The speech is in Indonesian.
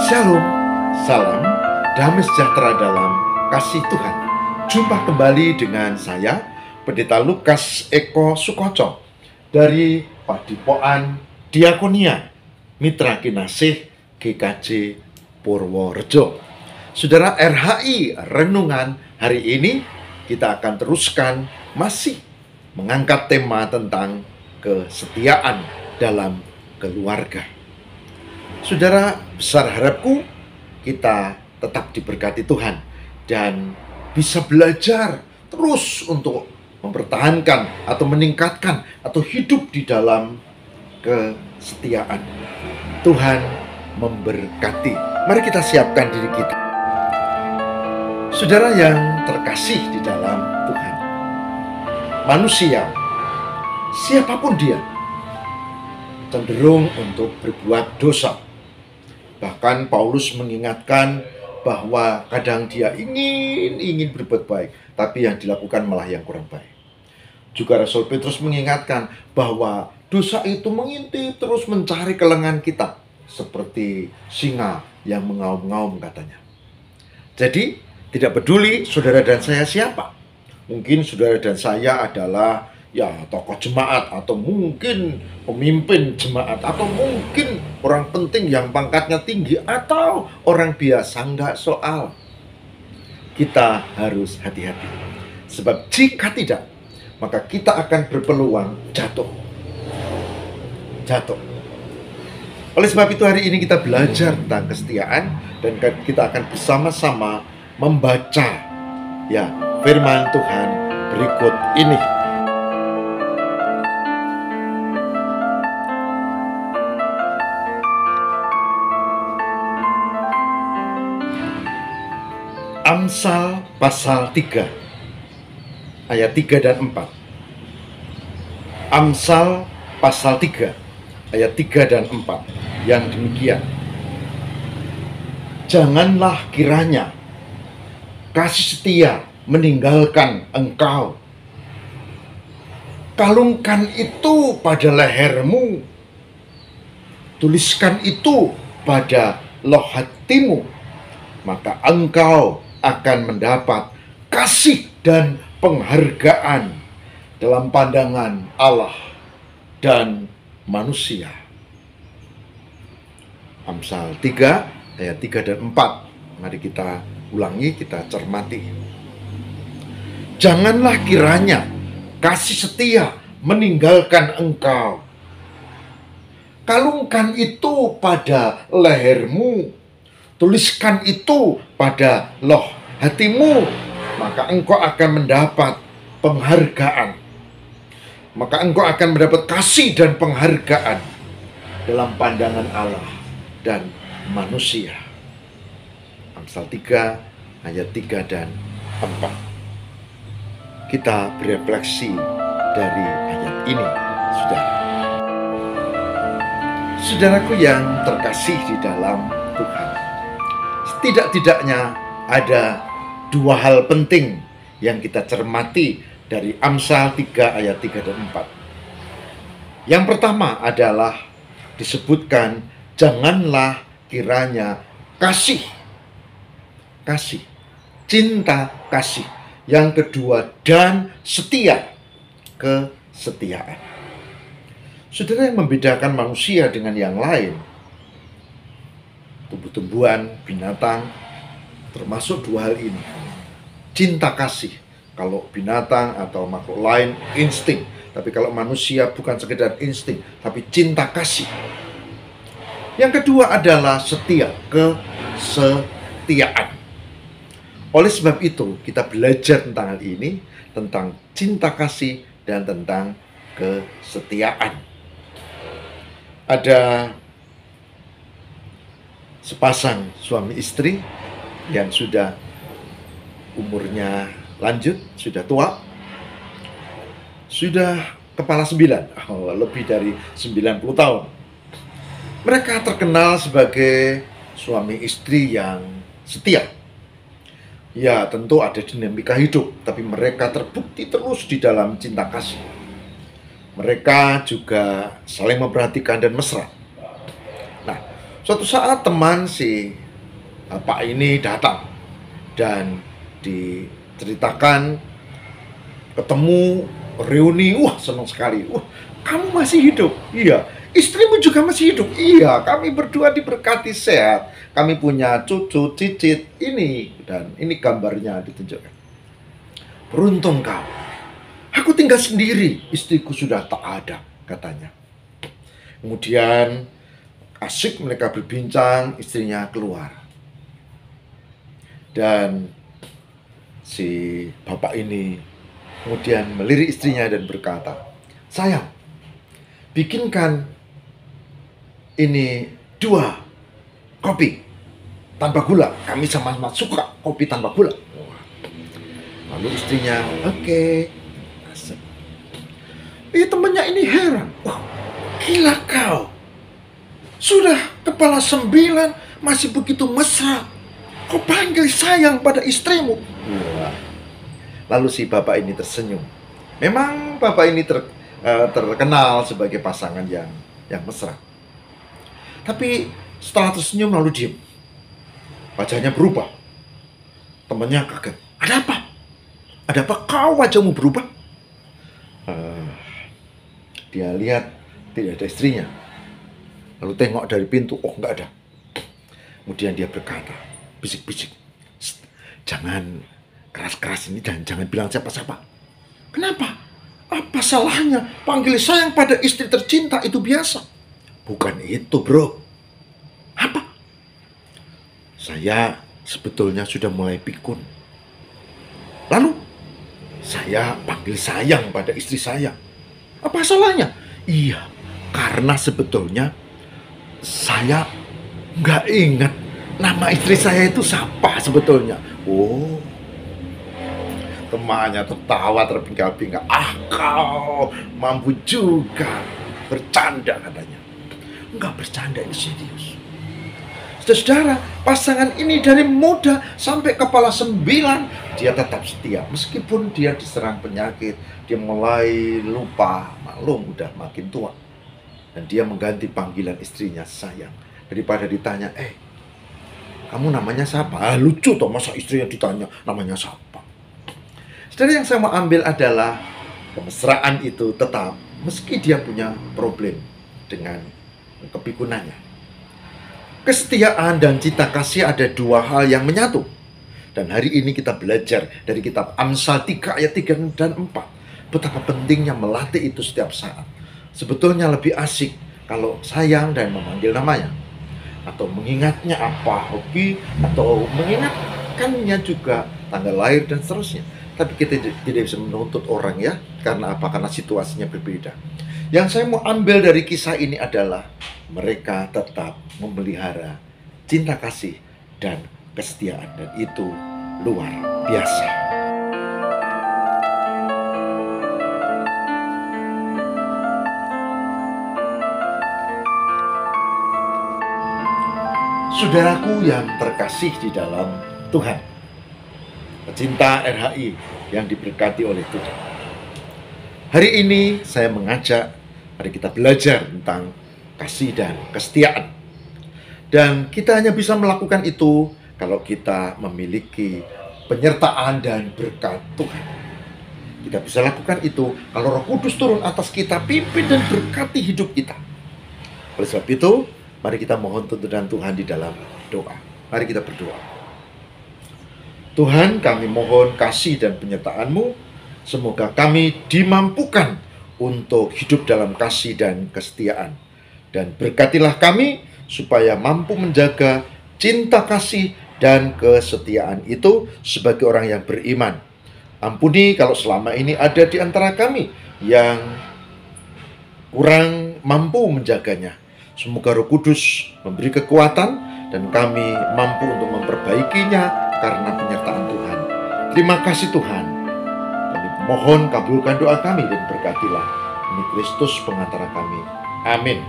Shalom, salam, damai sejahtera dalam kasih Tuhan. Jumpa kembali dengan saya, Pendeta Lukas Eko Sukoco dari Padipokan Diakonia Mitra Kinasih GKJ Purworejo. Saudara, RHI Renungan hari ini kita akan teruskan masih mengangkat tema tentang kesetiaan dalam keluarga. Saudara, besar harapku kita tetap diberkati Tuhan dan bisa belajar terus untuk mempertahankan atau meningkatkan atau hidup di dalam kesetiaan. Tuhan memberkati. Mari kita siapkan diri kita. Saudara yang terkasih di dalam Tuhan, manusia, siapapun dia, cenderung untuk berbuat dosa. Bahkan Paulus mengingatkan bahwa kadang dia ingin berbuat baik, tapi yang dilakukan malah yang kurang baik. Juga Rasul Petrus mengingatkan bahwa dosa itu mengintip terus mencari ke lengan kita, seperti singa yang mengaum-ngaum katanya. Jadi tidak peduli saudara dan saya siapa. Mungkin saudara dan saya adalah tokoh jemaat, atau mungkin pemimpin jemaat, atau mungkin orang penting yang pangkatnya tinggi, atau orang biasa. Enggak soal. Kita harus hati-hati. Sebab jika tidak, maka kita akan berpeluang jatuh. Oleh sebab itu hari ini kita belajar tentang kesetiaan, dan kita akan bersama-sama membaca firman Tuhan berikut ini. Amsal pasal 3 ayat 3 dan 4. Amsal pasal 3 ayat 3 dan 4 yang demikian. Janganlah kiranya kasih setia meninggalkan engkau. Kalungkan itu pada lehermu. Tuliskan itu pada loh hatimu. Maka engkau akan mendapat kasih dan penghargaan dalam pandangan Allah dan manusia. Amsal 3 ayat 3 dan 4. Mari kita ulangi, kita cermati. Janganlah kiranya kasih setia meninggalkan engkau. Kalungkan itu pada lehermu. Tuliskan itu pada loh hatimu, maka engkau akan mendapat penghargaan. Maka engkau akan mendapat kasih dan penghargaan dalam pandangan Allah dan manusia. Amsal 3 ayat 3 dan 4. Kita berefleksi dari ayat ini, saudara. Saudaraku yang terkasih di dalam Tuhan, setidak-tidaknya ada dua hal penting yang kita cermati dari Amsal 3 ayat 3 dan 4. Yang pertama adalah disebutkan janganlah kiranya kasih, cinta kasih. Yang kedua, dan setia, kesetiaan. Saudara, yang membedakan manusia dengan yang lain, tumbuh-tumbuhan, binatang, termasuk dua hal ini. Cinta kasih. Kalau binatang atau makhluk lain, insting. Tapi kalau manusia bukan sekedar insting, tapi cinta kasih. Yang kedua adalah setia, kesetiaan. Oleh sebab itu, kita belajar tentang hal ini, tentang cinta kasih dan tentang kesetiaan. Ada sepasang suami istri yang sudah umurnya lanjut, sudah tua, sudah kepala 9, lebih dari 90 tahun. Mereka terkenal sebagai suami istri yang setia. Ya, tentu ada dinamika hidup, tapi mereka terbukti terus di dalam cinta kasih. Mereka juga saling memperhatikan dan mesra. Nah, Suatu saat teman si bapak ini datang dan diceritakan ketemu reuni, wah senang sekali. Wah, kamu masih hidup? Iya. Istrimu juga masih hidup? Iya. Kami berdua diberkati sehat. Kami punya cucu, cicit ini, dan ini gambarnya ditunjukkan. Beruntung kau. Aku tinggal sendiri, istriku sudah tak ada, katanya. Kemudian asik mereka berbincang, istrinya keluar. Dan si bapak ini kemudian melirik istrinya dan berkata, sayang, bikinkan ini 2 kopi tanpa gula. Kami sama-sama suka kopi tanpa gula. Lalu istrinya, oke. Temannya ini heran. Wah, gila kau. Sudah kepala 9 masih begitu mesra. Kau panggil sayang pada istrimu. Wah. Lalu si bapak ini tersenyum. Memang bapak ini terkenal sebagai pasangan yang mesra. Tapi setelah tersenyum lalu diam. Wajahnya berubah. Temannya kaget. Ada apa? Ada apa kau wajahmu berubah? Dia lihat tidak ada istrinya. Lalu tengok dari pintu, oh nggak ada. Kemudian dia berkata, bisik-bisik, jangan keras-keras ini dan jangan bilang siapa-siapa. Kenapa? Apa salahnya panggil sayang pada istri tercinta itu biasa? Bukan itu, bro. Apa? Saya sebetulnya sudah mulai pikun. Lalu saya panggil sayang pada istri saya. Apa salahnya? Iya, karena sebetulnya saya nggak ingat nama istri saya itu siapa sebetulnya. Oh, temannya tertawa terpingkal-pingkal. Ah, kau mampu juga bercanda, katanya. Enggak bercanda, ini serius. Saudara, pasangan ini dari muda sampai kepala 9 dia tetap setia. Meskipun dia diserang penyakit, dia mulai lupa, maklum udah makin tua. Dan dia mengganti panggilan istrinya sayang. Daripada ditanya, kamu namanya siapa? Lucu toh masa istrinya ditanya namanya siapa. Saudara, yang saya mau ambil adalah kemesraan itu tetap meski dia punya problem dengan kepikunannya. Kesetiaan dan cinta kasih ada 2 hal yang menyatu. Dan hari ini kita belajar dari kitab Amsal 3 ayat 3 dan 4. Betapa pentingnya melatih itu setiap saat. Sebetulnya lebih asik kalau sayang dan memanggil namanya. Atau mengingatnya apa hobi, atau mengingatkannya juga tanggal lahir dan seterusnya. Tapi kita tidak bisa menuntut orang ya. Karena apa? Karena situasinya berbeda. Yang saya mau ambil dari kisah ini adalah mereka tetap memelihara cinta kasih dan kesetiaan. Dan itu luar biasa. Saudaraku yang terkasih di dalam Tuhan, pecinta RHI yang diberkati oleh Tuhan. Hari ini saya mengajak mari kita belajar tentang kasih dan kesetiaan. Dan kita hanya bisa melakukan itu kalau kita memiliki penyertaan dan berkat Tuhan. Kita bisa lakukan itu kalau Roh Kudus turun atas kita, pimpin dan berkati hidup kita. Oleh sebab itu, mari kita mohon tuntunan Tuhan di dalam doa. Mari kita berdoa. Tuhan, kami mohon kasih dan penyertaan-Mu. Semoga kami dimampukan untuk hidup dalam kasih dan kesetiaan. Dan berkatilah kami supaya mampu menjaga cinta kasih dan kesetiaan itu sebagai orang yang beriman. Ampuni kalau selama ini ada di antara kami yang kurang mampu menjaganya. Semoga Roh Kudus memberi kekuatan dan kami mampu untuk memperbaikinya karena penyertaan Tuhan. Terima kasih Tuhan. Kami mohon kabulkan doa kami dan berkatilah demi Kristus pengantara kami. Amin.